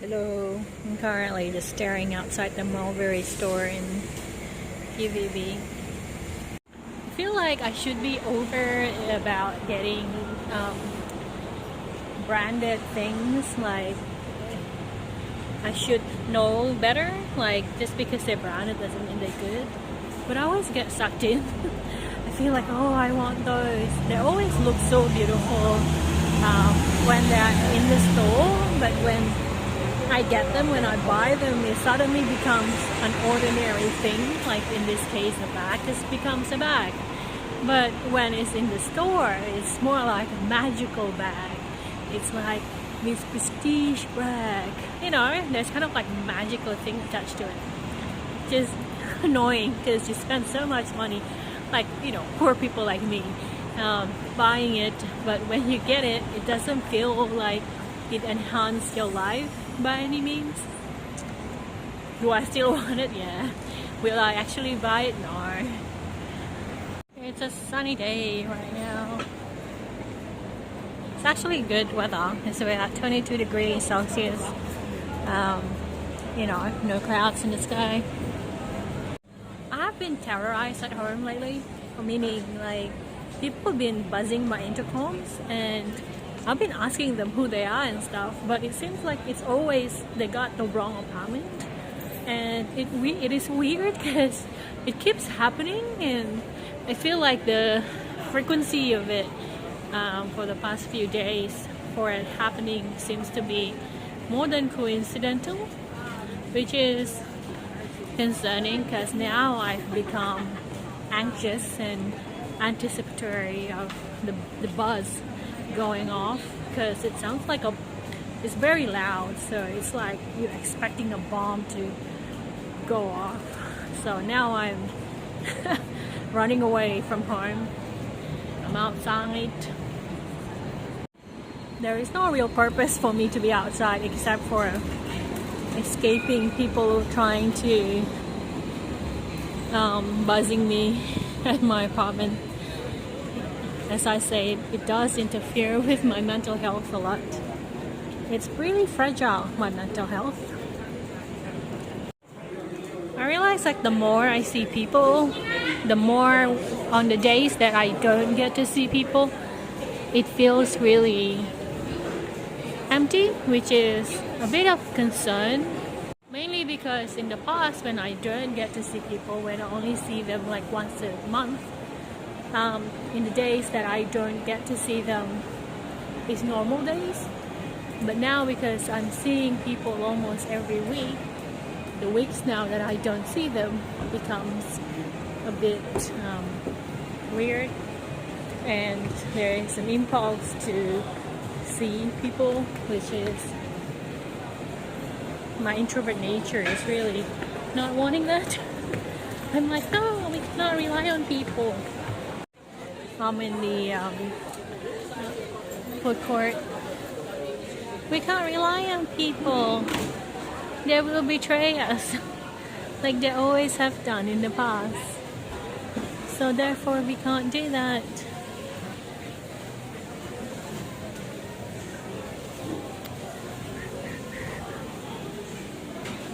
Hello, I'm currently just staring outside the Mulberry store in UVB. I feel like I should be over about getting branded things. Like, I should know better. Like, just because they're branded doesn't mean they're good. But I always get sucked in. I feel like, oh, I want those. They always look so beautiful when they're in the store, but when I get them, when I buy them, it suddenly becomes an ordinary thing. Like in this case, a bag just becomes a bag. But when it's in the store, it's more like a magical bag. It's like this prestige bag. You know, there's kind of like a magical thing attached to it. Just annoying because you spend so much money, like, you know, poor people like me, buying it. But when you get it, it doesn't feel like it enhanced your life by any means. Do I still want it? Yeah. Will I actually buy it? No. It's a sunny day right now. It's actually good weather. It's about 22 degrees Celsius. You know, no clouds in the sky. I have been terrorized at home lately. Meaning, like, people have been buzzing my intercoms and I've been asking them who they are and stuff, but it seems like it's always they got the wrong apartment, and it is weird because it keeps happening, and I feel like the frequency of it for the past few days for it happening seems to be more than coincidental, which is concerning because now I've become anxious and anticipatory of the buzz going off, because it sounds like it's very loud, so it's like you're expecting a bomb to go off. So now I'm running away from home. I'm outside. There is no real purpose for me to be outside except for escaping people trying to buzzing me at my apartment. As I say, it does interfere with my mental health a lot. It's really fragile, my mental health. I realize like the more I see people, the more on the days that I don't get to see people, it feels really empty, which is a bit of concern. Mainly because in the past, when I don't get to see people, when I only see them like once a month, in the days that I don't get to see them is normal days. But now, because I'm seeing people almost every week, the weeks now that I don't see them becomes a bit weird, and there is an impulse to see people, which is my introvert nature is really not wanting that. I'm like, no, we cannot rely on people. I'm in the food court. We can't rely on people. They will betray us, like they always have done in the past. So therefore, we can't do that.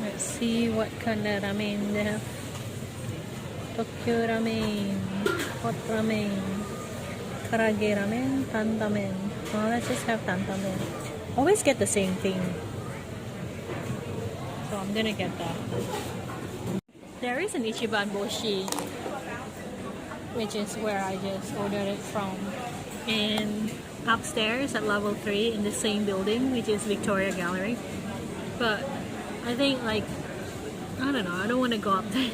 Let's see what kind of ramen they have. Tokyo ramen, hot ramen, karage ramen, tantamen. Oh, let's just have tantamen. Always get the same thing, so I'm gonna get that. There is an Ichiban Boshi, which is where I just ordered it from, and upstairs at level 3 in the same building, which is Victoria Gallery. But I think, like, I don't know, I don't want to go up there.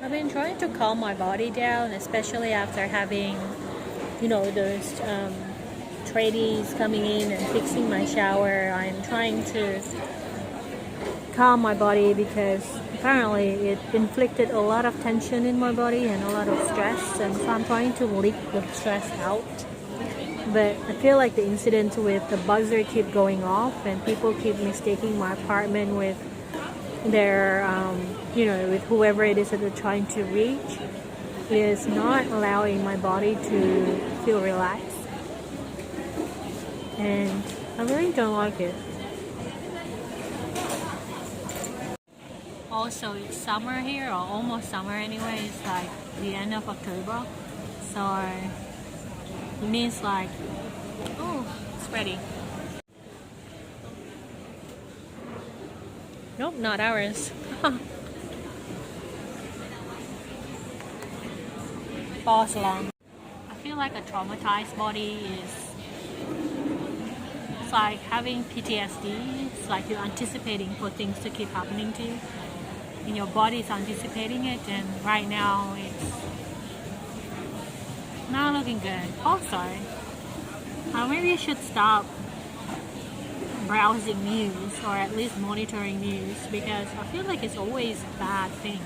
I've been trying to calm my body down, especially after having, you know, those tradies coming in and fixing my shower. I'm trying to calm my body because apparently it inflicted a lot of tension in my body and a lot of stress, and so I'm trying to leak the stress out. But I feel like the incidents with the buzzer keep going off, and people keep mistaking my apartment with their, you know, with whoever it is that they're trying to reach, is not allowing my body to feel relaxed. and I really don't like it. Also, it's summer here, or almost summer anyway. It's like the end of October, so it means like, oh, it's ready. Nope, not ours. False alarm. I feel like a traumatized body is, it's like having PTSD. It's like you're anticipating for things to keep happening to you, and your body is anticipating it, and right now it's not looking good. Also, maybe you should stop browsing news, or at least monitoring news, because I feel like it's always bad things.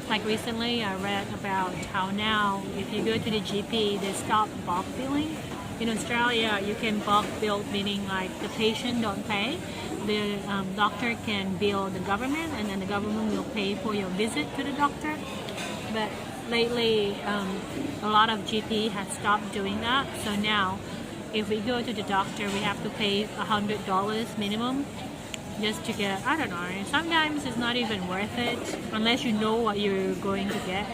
Like recently I read about how now if you go to the GP, they stop bulk billing. In Australia, you can bulk bill, meaning like the patient don't pay, the doctor can bill the government, and then the government will pay for your visit to the doctor. But lately a lot of GP has stopped doing that, so now if we go to the doctor, we have to pay $100 minimum just to get, I don't know, sometimes it's not even worth it unless you know what you're going to get.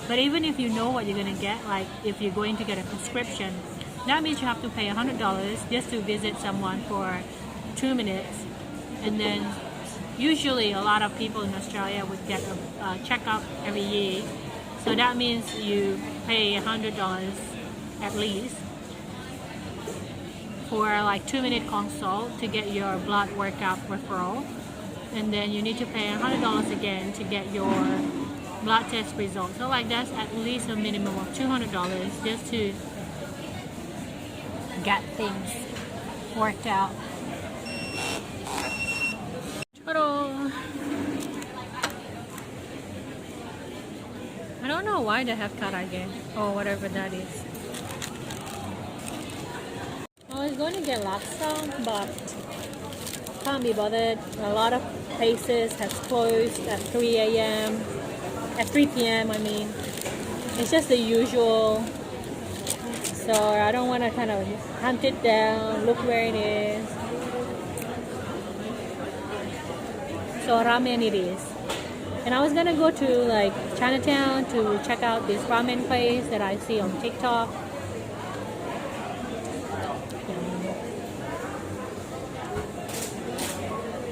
But even if you know what you're going to get, like if you're going to get a prescription, that means you have to pay $100 just to visit someone for 2 minutes. And then usually a lot of people in Australia would get a checkup every year, so that means you pay $100 at least for like 2-minute consult to get your blood workup referral, and then you need to pay $100 again to get your blood test results. So like that's at least a minimum of $200 just to get things worked out. Ta-da! I don't know why they have karage or whatever that is. I was going to get laksa, but can't be bothered. A lot of places has closed at 3 a.m. At 3 p.m. I mean, it's just the usual. So I don't want to kind of hunt it down, look where it is. So ramen it is. And I was gonna go to like Chinatown to check out this ramen place that I see on TikTok.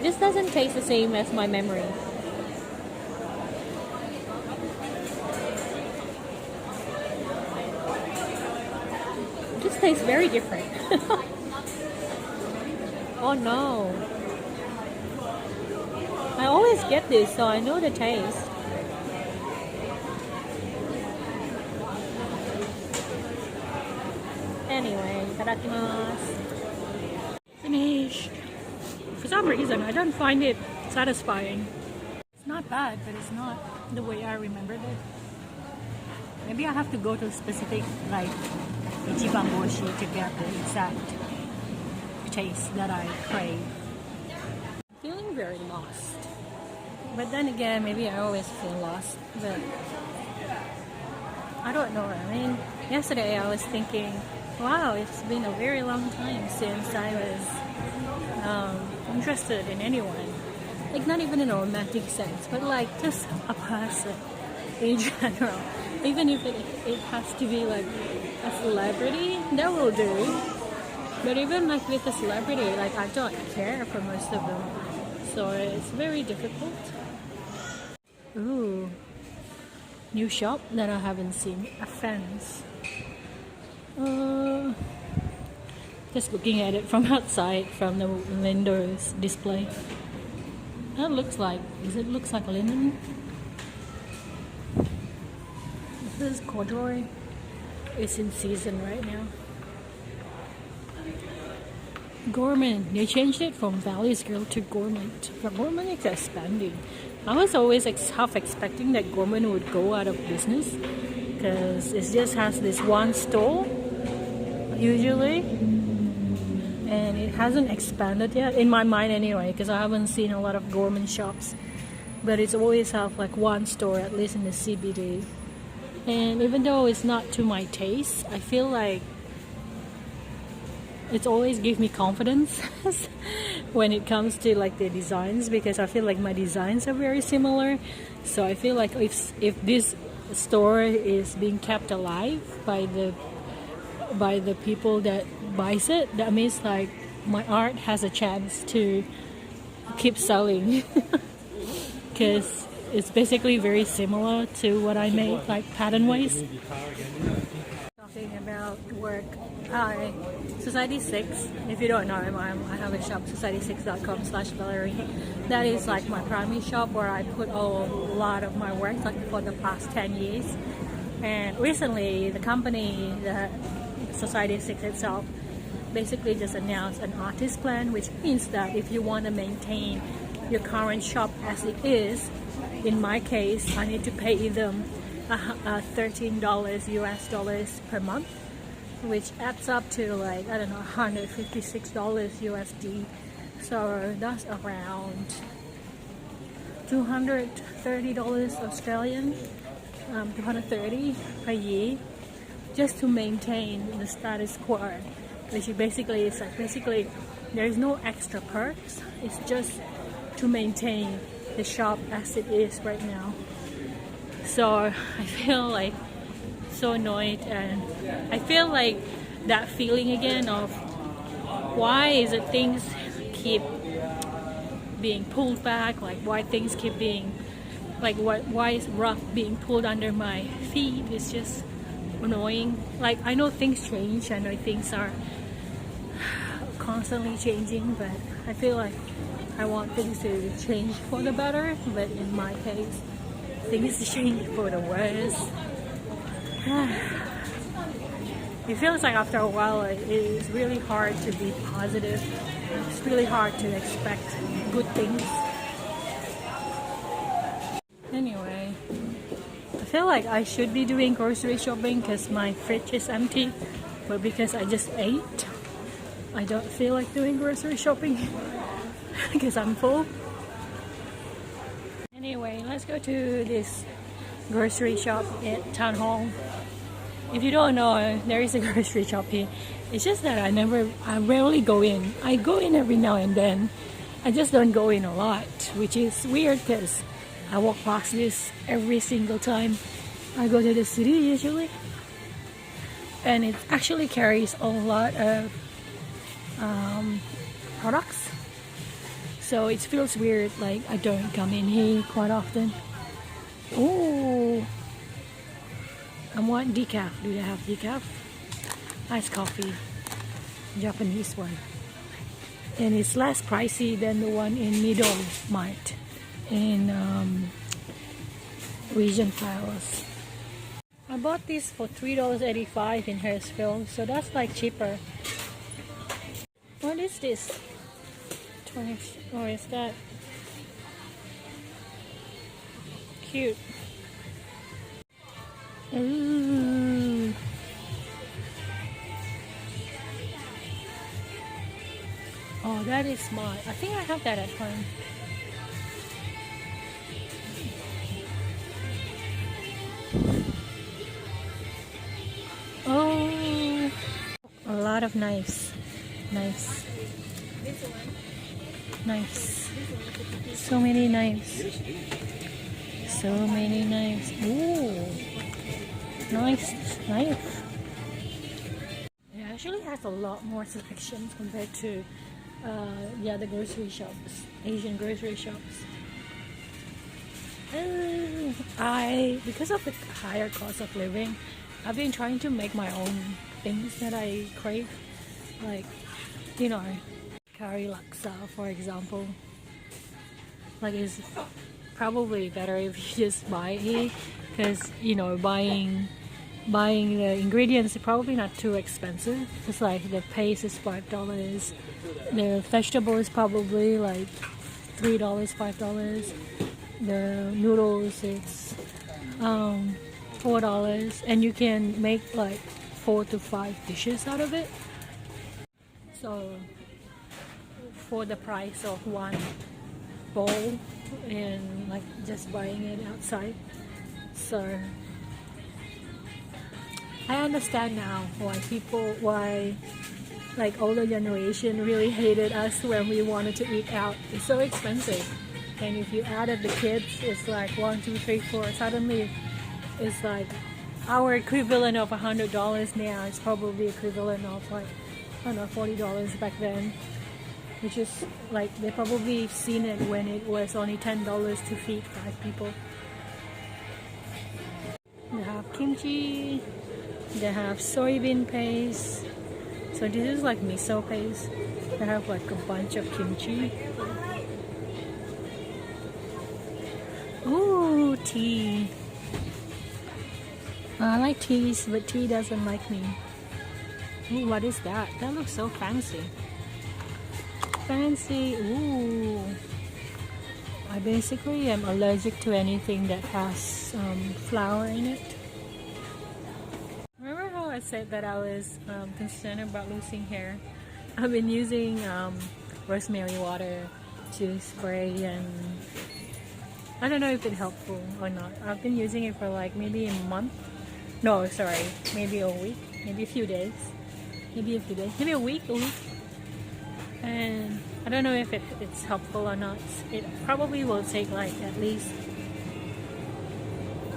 This doesn't taste the same as my memory. This tastes very different. Oh no. I always get this, so I know the taste. Anyway, itadakimasu. Finished. For some reason, I don't find it satisfying. It's not bad, but it's not the way I remembered it. Maybe I have to go to a specific, like, Ichiban Boshi to get the exact taste that I crave. Feeling very lost. But then again, maybe I always feel lost. But I don't know. I mean, yesterday I was thinking, wow, it's been a very long time since I was interested in anyone. Like, not even in a romantic sense, but like just a person in general. Even if it has to be like a celebrity, that will do. But even like with a celebrity, like I don't care for most of them. So it's very difficult. Ooh, new shop that I haven't seen. A fence. Just looking at it from outside, from the windows display. That looks like, looks like linen. This is corduroy. It's in season right now. Gourmet. They changed it from Valley's Girl to Gourmet. But Gourmet is expanding. I was always half expecting that Gourmet would go out of business because it just has this one store usually, and it hasn't expanded yet in my mind anyway, because I haven't seen a lot of Gourmet shops. But it's always have like one store at least in the CBD. And even though it's not to my taste, I feel like it's always give me confidence when it comes to like the designs, because I feel like my designs are very similar. So I feel like if this store is being kept alive by the people that buys it, that means like my art has a chance to keep selling. Because it's basically very similar to what I made, like pattern wise. Talking about work, Society 6, if you don't know, I have a shop, society6.com/Valerie. That is like my primary shop where I put a lot of my work, like for the past 10 years. And recently, the company, the Society 6 itself, basically just announced an artist plan, which means that if you want to maintain your current shop as it is, in my case, I need to pay them $13 US dollars per month, which adds up to like, I don't know, $156 USD. So that's around $230 Australian, 230 per year, just to maintain the status quo, which basically is like, basically there is no extra perks. It's just to maintain the shop as it is right now. So I feel like so annoyed, and I feel like that feeling again of why is it things keep being pulled back, like why things keep being like why is rough being pulled under my feet. It's just annoying. Like I know things change, I know things are constantly changing, but I feel like I want things to change for the better, but in my case, things change for the worse. It feels like after a while it is really hard to be positive. It's really hard to expect good things. Anyway, I feel like I should be doing grocery shopping because my fridge is empty, but because I just ate, I don't feel like doing grocery shopping because I'm full. Anyway, let's go to this grocery shop at Town Hall. If you don't know, there is a grocery shop here. It's just that I rarely go in. I go in every now and then. I just don't go in a lot, which is weird because I walk past this every single time I go to the city usually. And it actually carries a lot of products. So it feels weird, like I don't come in here quite often. Oh, I want decaf. Do they have decaf? Iced coffee, Japanese one. And it's less pricey than the one in Middle Mart in Region Files. I bought this for $3.85 in Harrisville, so that's like cheaper. What is this? 20, or is that cute? Ooh. Oh, that is smart. I think I have that at home. Oh, a lot of knives. Knives. Knives. So many knives. So many knives. Ooh. Nice knife. It actually has a lot more selections compared to the other grocery shops, Asian grocery shops. Because of the higher cost of living, I've been trying to make my own things that I crave, like, you know, curry laksa, for example. Like, it's probably better if you just buy it here, because, you know, buying the ingredients is probably not too expensive. It's like the paste is $5, the vegetable is probably like $3, $5, the noodles it's $4, and you can make like 4 to 5 dishes out of it. So for the price of one bowl, and like just buying it outside. So I understand now why like older generation really hated us when we wanted to eat out. It's so expensive, and if you added the kids, it's like 1, 2, 3, 4. Suddenly, it's like our equivalent of $100 now. It's probably equivalent of like I don't know, $40 back then. Which is like they probably seen it when it was only $10 to feed 5 people. They have kimchi. They have soybean paste. So this is like miso paste. They have like a bunch of kimchi. Ooh, tea. I like teas, but tea doesn't like me. Ooh, what is that? That looks so fancy. Fancy. Ooh. I basically am allergic to anything that has flour in it. Remember how I said that I was concerned about losing hair? I've been using rosemary water to spray, and I don't know if it's helpful or not. I've been using it for like maybe a month. No, sorry, maybe a week, maybe a few days, maybe a week. And I don't know if it's helpful or not. It probably will take like at least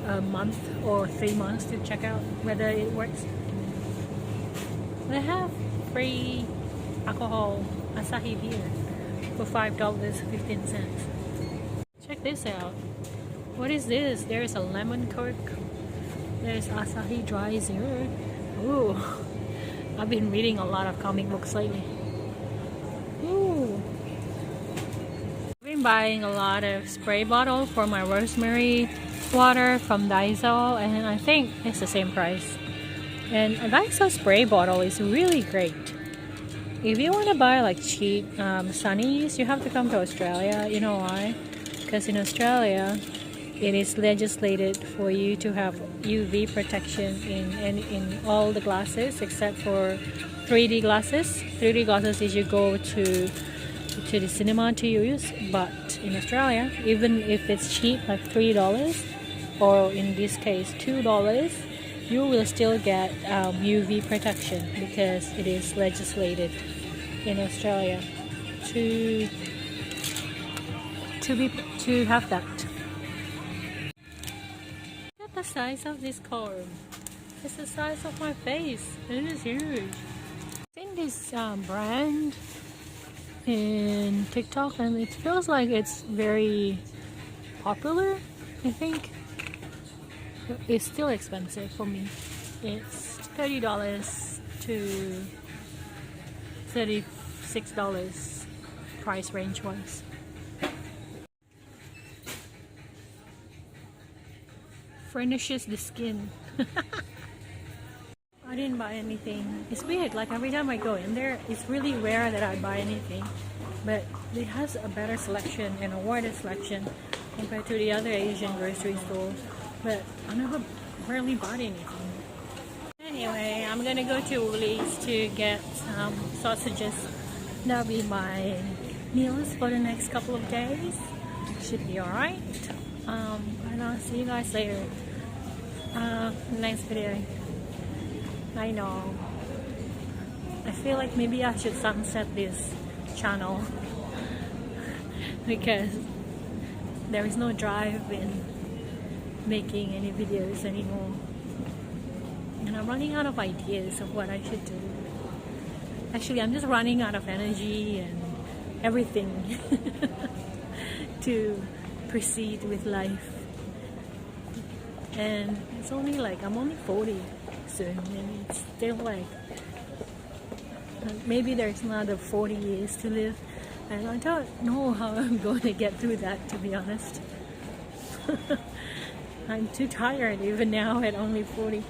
a month or 3 months to check out whether it works. They have free alcohol Asahi beer for $5.15. Check this out. What is this? There's a lemon Coke. There's Asahi Dry Zero. Ooh, I've been reading a lot of comic books lately. Ooh. I've been buying a lot of spray bottle for my rosemary water from Daiso, and I think it's the same price. And a Daiso spray bottle is really great. If you want to buy like cheap sunnies, you have to come to Australia. You know why? Because in Australia, it is legislated for you to have UV protection in all the glasses except for 3D glasses. 3D glasses is you go to the cinema to use, but in Australia, even if it's cheap, like $3, or in this case $2, you will still get UV protection because it is legislated in Australia to have that. Look at the size of this cone. It's the size of my face. It is huge. I've seen this brand in TikTok, and it feels like it's very popular. I think it's still expensive for me. It's $30 to $36 price range wise. Furnishes the skin. I didn't buy anything. It's weird, like every time I go in there, it's really rare that I buy anything, but it has a better selection and a wider selection compared to the other Asian grocery stores, but I never really bought anything. Anyway, I'm gonna go to Woolies to get some sausages. That'll be my meals for the next couple of days. Should be alright. And I'll see you guys later. Next video. I know. I feel like maybe I should sunset this channel because there is no drive in making any videos anymore. And I'm running out of ideas of what I should do. Actually, I'm just running out of energy and everything to proceed with life. And it's only like, I'm only 40 soon, and it's still like maybe there's another 40 years to live, and I don't know how I'm going to get through that, to be honest. I'm too tired even now at only 40.